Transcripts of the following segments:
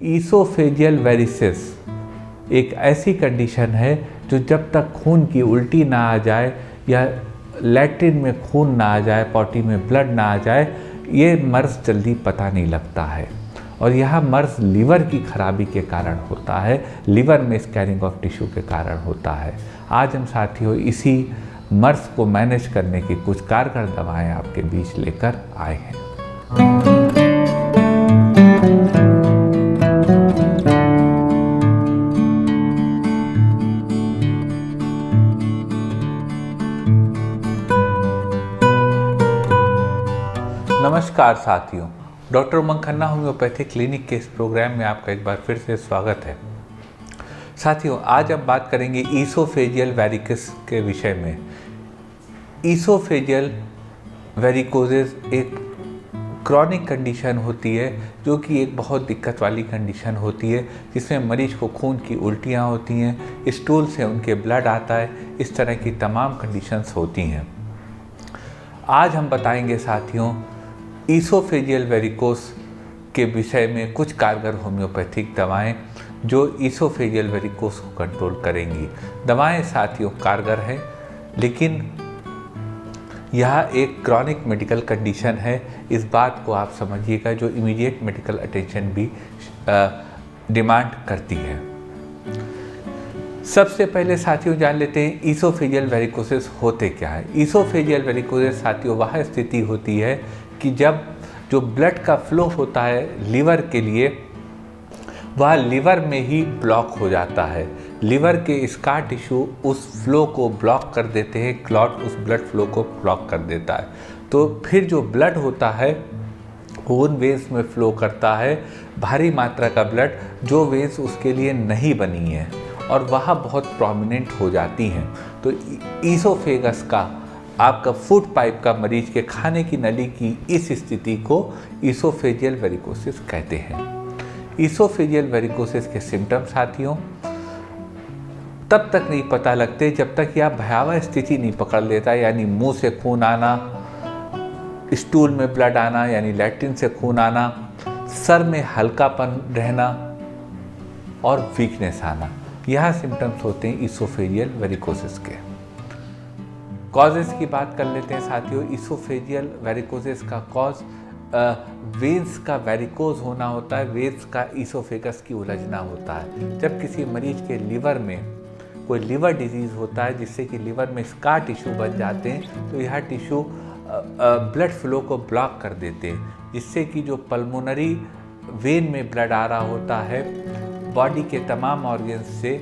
Oesophageal varices एक ऐसी condition है जो जब तक खून की उल्टी ना आ जाए या लैट्रिन में खून ना आ जाए, पॉटी में ब्लड ना आ जाए, ये मर्ज जल्दी पता नहीं लगता है। और यह मर्ज लीवर की खराबी के कारण होता है, लिवर में स्कैरिंग ऑफ टिश्यू के कारण होता है। आज हम साथियों इसी मर्ज को मैनेज करने की कुछ कारगर दवाएं आपके बीच लेकर आए हैं। नमस्कार साथियों, डॉक्टर उमंग खन्ना होम्योपैथिक क्लिनिक के इस प्रोग्राम में आपका एक बार फिर से स्वागत है। साथियों, आज हम बात करेंगे ईसोफेजियल वेरिकोस के विषय में। ईसोफेजियल वेरिकोजेस एक क्रॉनिक कंडीशन होती है जो कि एक बहुत दिक्कत वाली कंडीशन होती है, जिसमें मरीज को खून की उल्टियाँ होती हैं, स्टूल से उनके ब्लड आता है, इस तरह की तमाम कंडीशंस होती हैं। आज हम बताएंगे साथियों ईसोफेजियल वेरिकोस के विषय में कुछ कारगर होम्योपैथिक दवाएं जो ईसोफेजियल वेरिकोस को कंट्रोल करेंगी। दवाएं साथियों कारगर हैं, लेकिन यह एक क्रॉनिक मेडिकल कंडीशन है, इस बात को आप समझिएगा, जो इमीडिएट मेडिकल अटेंशन भी डिमांड करती है। सबसे पहले साथियों जान लेते हैं ईसोफेजियल वेरिकोसिस होते क्या है। ईसोफेजियल वेरिकोसिस साथियों वह स्थिति होती है कि जब जो ब्लड का फ्लो होता है लिवर के लिए, वह लिवर में ही ब्लॉक हो जाता है। लिवर के स्कार टिश्यू उस फ्लो को ब्लॉक कर देते हैं, क्लॉट उस ब्लड फ्लो को ब्लॉक कर देता है। तो फिर जो ब्लड होता है उन वेन्स में फ्लो करता है, भारी मात्रा का ब्लड, जो वेन्स उसके लिए नहीं बनी है और वह बहुत प्रोमिनेंट हो जाती हैं। तो ईसोफेगस का आपका फूड पाइप का मरीज के खाने की नली की इस स्थिति को ईसोफेजियल वेरिकोसिस कहते हैं। ईसोफेजियल वेरिकोसिस के सिम्टम्स साथियों तब तक नहीं पता लगते जब तक यह भयावह स्थिति नहीं पकड़ लेता, यानी मुंह से खून आना, स्टूल में ब्लड आना यानी लैट्रिन से खून आना, सर में हल्कापन रहना और वीकनेस आना। यह सिम्टम्स होते हैं ईसोफेजियल वेरिकोसिस के। कॉजेस की बात कर लेते हैं साथियों। ईसोफेजियल वेरिकोसिस का कॉज वेन्स का वेरिकोज होना होता है, वेन्स का ईसोफेगस की उलझना होता है। जब किसी मरीज के लिवर में कोई लिवर डिजीज होता है जिससे कि लिवर में स्कार टिश्यू बन जाते हैं, तो यह टिश्यू ब्लड फ्लो को ब्लॉक कर देते हैं, जिससे कि जो पल्मोनरी वेन में ब्लड आ रहा होता है, बॉडी के तमाम ऑर्गन्स से,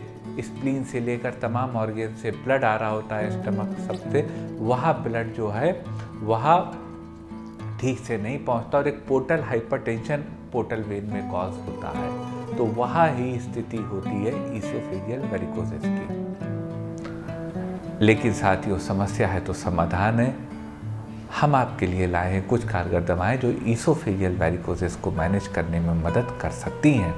स्प्लीन से लेकर तमाम ऑर्गन से ब्लड आ रहा होता है, स्टमक सबसे, वह ब्लड जो है वह ठीक से नहीं पहुंचता और एक पोर्टल हाइपरटेंशन पोर्टल वेन में कॉज होता है। तो वह ही स्थिति होती है ईसोफेजियल वेरिकोसिस की। लेकिन साथियों समस्या है तो समाधान है। हम आपके लिए लाए हैं कुछ कारगर दवाएं जो ईसोफेजियल वेरिकोसिस को मैनेज करने में मदद कर सकती हैं।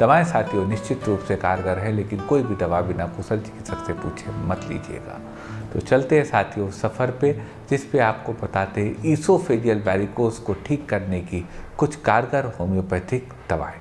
दवाएं साथियों निश्चित रूप से कारगर है, लेकिन कोई भी दवा बिना कुशल चिकित्सक से पूछे मत लीजिएगा। तो चलते हैं साथियों सफ़र पे, जिस पे आपको बताते हैं ईसोफेजियल वेरिकोस को ठीक करने की कुछ कारगर होम्योपैथिक दवाएं।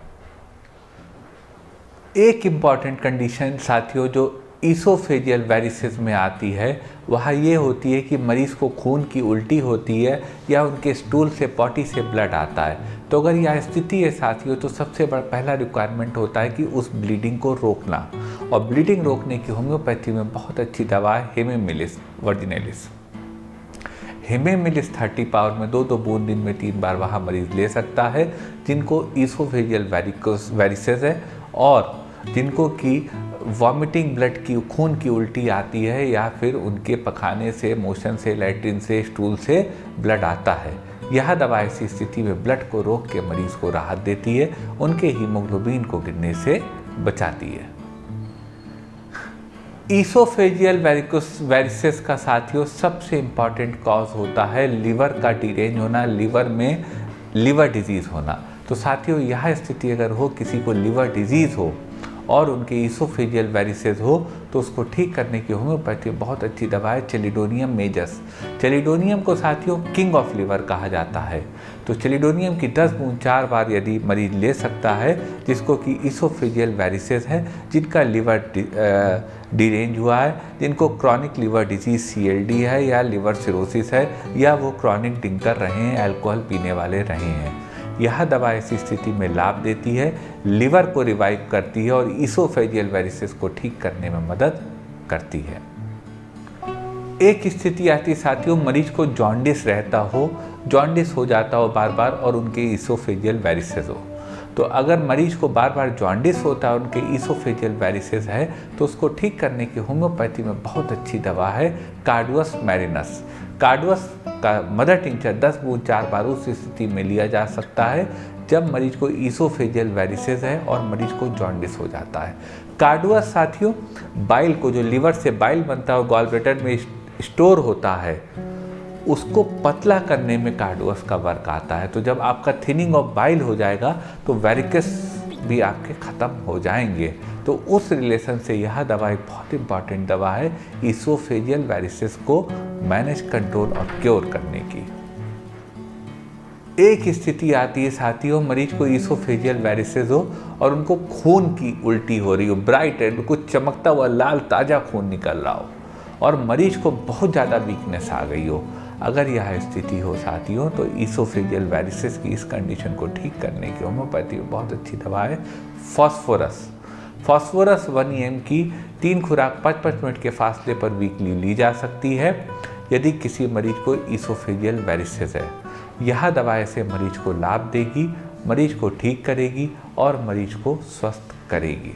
एक इम्पॉर्टेंट कंडीशन साथियों जो ईसोफेजियल वेरिसिस में आती है वह ये होती है कि मरीज़ को खून की उल्टी होती है या उनके स्टूल से, पॉटी से ब्लड आता है। तो अगर यह स्थिति है साथियों तो सबसे बड़ा पहला रिक्वायरमेंट होता है कि उस ब्लीडिंग को रोकना, और ब्लीडिंग रोकने की होम्योपैथी में बहुत अच्छी दवा है हेमेमिलिस वर्जिनैलिस। हेमेमिलिस 30 पावर में 2-2 बूंद दिन में 3 बार वहाँ मरीज़ ले सकता है जिनको ईसोफेजियल वेरिसेस है और जिनको कि वॉमिटिंग ब्लड की खून की उल्टी आती है या फिर उनके पखाने से, मोशन से, लैट्रिन से, स्टूल से ब्लड आता है। यह दवा ऐसी स्थिति में ब्लड को रोक के मरीज को राहत देती है, उनके हीमोग्लोबिन को गिरने से बचाती है। ईसोफेजियल वेरिसेस का साथियों सबसे इम्पॉर्टेंट कॉज होता है लिवर का डिरेंज होना, लिवर में लिवर डिजीज़ होना। तो साथियों यह स्थिति अगर हो, किसी को लिवर डिजीज़ हो और उनके ईसोफेजियल वेरिसेस हो तो उसको ठीक करने की होम्योपैथी बहुत अच्छी दवा है चेलिडोनियम मेजस। चेलिडोनियम को साथियों किंग ऑफ लीवर कहा जाता है। तो चेलिडोनियम की 10 बूंद 4 बार यदि मरीज ले सकता है जिसको कि ईसोफेजियल वेरिसेस है, जिनका लीवर डिरेंज हुआ है, जिनको क्रॉनिक लीवर डिजीज CLD है या लीवर सिरोसिस है, या वो क्रॉनिक ड्रिंक कर रहे हैं, अल्कोहल पीने वाले रहे हैं, यह दवा ऐसी स्थिति में लाभ देती है, लीवर को रिवाइव करती है और ईसोफेजियल वेरिसेस को ठीक करने में मदद करती है। एक स्थिति आती साथियों, मरीज को जॉन्डिस रहता हो, जॉन्डिस हो जाता हो बार बार और उनके ईसोफेजियल वेरिसेस हो। तो अगर मरीज को बार बार जॉन्डिस होता है, उनके ईसोफेजियल वेरिसेस है, तो उसको ठीक करने की होम्योपैथी में बहुत अच्छी दवा है कार्डुअस मैरिनस। कार्डुअस का मदर टिंचर 10 बूंद 4 बार उस स्थिति में लिया जा सकता है जब मरीज को ईसोफेजियल वेरिसेस है और मरीज को जॉन्डिस हो जाता है। कार्डुअस साथियों बाइल को, जो लीवर से बाइल बनता है गॉल ब्लैडर में स्टोर होता है, उसको पतला करने में कार्डुअस का वर्क आता है। तो जब आपका थिनिंग ऑफ बाइल हो जाएगा तो वेरिकस भी आपके ख़त्म हो जाएंगे। तो उस रिलेशन से यह दवा एक बहुत इंपॉर्टेंट दवा है ईसोफेजियल वेरिसेस को मैनेज, कंट्रोल और क्योर करने की। एक स्थिति आती है साथियों, मरीज को ईसोफेजियल वेरिसेस हो और उनको खून की उल्टी हो रही हो, ब्राइट रेड, कुछ चमकता हुआ लाल ताज़ा खून निकल रहा हो और मरीज को बहुत ज़्यादा वीकनेस आ गई हो। अगर यह स्थिति हो साथियों तो ईसोफेजियल वेरिसेस की इस कंडीशन को ठीक करने की होम्योपैथी में बहुत अच्छी दवा है फॉस्फोरस। फॉस्फोरस 1 EM की 3 खुराक 5-5 मिनट के फासले पर वीकली ली जा सकती है यदि किसी मरीज को ईसोफेजियल वेरिसेस है। यह दवा ऐसे मरीज को लाभ देगी, मरीज को ठीक करेगी और मरीज को स्वस्थ करेगी।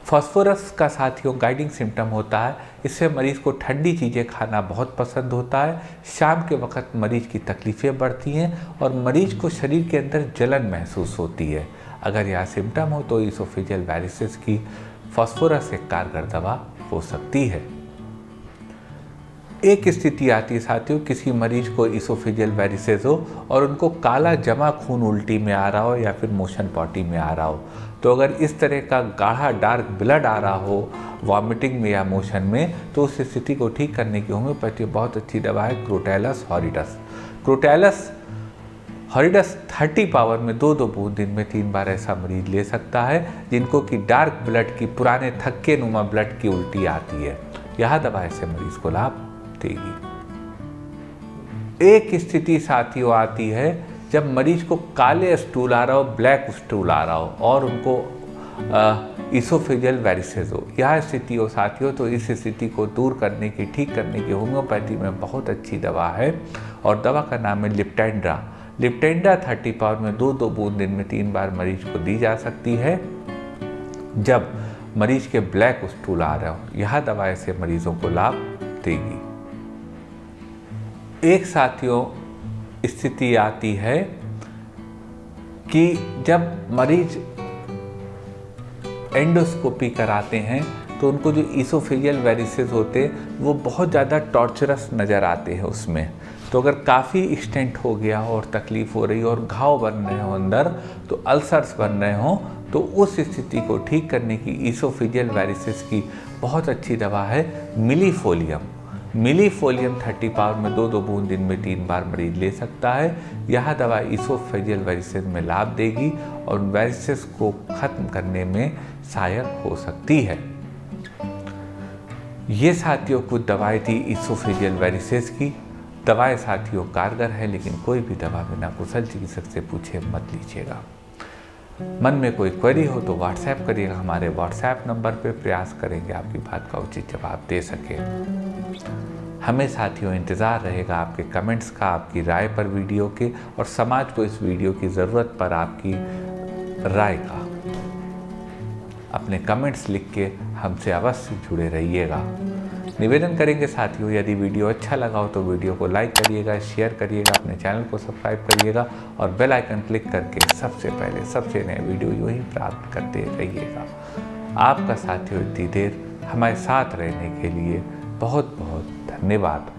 फॉस्फोरस का साथियों गाइडिंग सिम्टम होता है, इससे मरीज को ठंडी चीज़ें खाना बहुत पसंद होता है, शाम के वक्त मरीज की तकलीफ़ें बढ़ती हैं और मरीज को शरीर के अंदर जलन महसूस होती है। अगर यह सिम्टम हो तो ईसोफेजियल वेरिसेस की फॉस्फोरस एक कारगर दवा हो सकती है। एक स्थिति आती है साथियों, किसी मरीज को ईसोफेजियल वेरिसेस हो और उनको काला जमा खून उल्टी में आ रहा हो या फिर मोशन पॉटी में आ रहा हो। तो अगर इस तरह का गाढ़ा डार्क ब्लड आ रहा हो वॉमिटिंग में या मोशन में, तो उस स्थिति को ठीक करने की होम्योपैथी बहुत अच्छी दवा है Crotalus horridus. Crotalus horridus 30 power में 2-2 बूंद दिन में 3 बार ऐसा मरीज ले सकता है जिनको कि डार्क ब्लड की, पुराने थक्के नुमा ब्लड की उल्टी आती है। यह दवा ऐसे मरीज को लाभ देगी। एक स्थिति साथियों आती है जब मरीज को काले स्टूल आ रहा हो, ब्लैक स्टूल आ रहा हो और उनको ईसोफेजियल वेरिसेस हो। यह स्थिति हो साथियों तो इस स्थिति को दूर करने की, ठीक करने की होम्योपैथी में बहुत अच्छी दवा है और दवा का नाम है लिप्टेंड्रा। लिप्टेंड्रा 30 पावर में 2-2 बूंद दिन में 3 बार मरीज को दी जा सकती है जब मरीज के ब्लैक स्टूल आ रहा हो। यह दवा ऐसे मरीजों को लाभ देगी। एक साथियों स्थिति आती है कि जब मरीज एंडोस्कोपी कराते हैं तो उनको जो ईसोफेजियल वेरिसेस होते हैं वो बहुत ज़्यादा टॉर्चरस नज़र आते हैं उसमें। तो अगर काफ़ी एक्सटेंट हो गया हो और तकलीफ़ हो रही हो और घाव बन रहे हो अंदर, तो अल्सर्स बन रहे हों, तो उस स्थिति को ठीक करने की ईसोफेजियल वेरिसेस की बहुत अच्छी दवा है मिलीफोलियम। मिलीफोलियम 30 पावर में 2-2 बूंद दिन में 3 बार मरीज ले सकता है। यह दवा ईसोफेजियल वेरिसेस में लाभ देगी और वेरिसेस को ख़त्म करने में सहायक हो सकती है। ये साथियों कुछ दवाएं थी ईसोफेजियल वेरिसेस की। दवाएं साथियों कारगर है, लेकिन कोई भी दवा बिना कुशल चिकित्सक से पूछे मत लीजिएगा। मन में कोई क्वेरी हो तो व्हाट्सएप करिएगा, हमारे व्हाट्सएप नंबर पे प्रयास करेंगे आपकी बात का उचित जवाब दे सके। हमें साथियों इंतज़ार रहेगा आपके कमेंट्स का, आपकी राय पर वीडियो के, और समाज को इस वीडियो की ज़रूरत पर आपकी राय का। अपने कमेंट्स लिख के हमसे अवश्य जुड़े रहिएगा। निवेदन करेंगे साथियों, यदि वीडियो अच्छा लगा हो तो वीडियो को लाइक करिएगा, शेयर करिएगा, अपने चैनल को सब्सक्राइब करिएगा और बेल आइकन क्लिक करके सबसे पहले सबसे नए वीडियो यूँ ही प्राप्त करते रहिएगा। आपका साथियों इतनी देर हमारे साथ रहने के लिए बहुत बहुत धन्यवाद।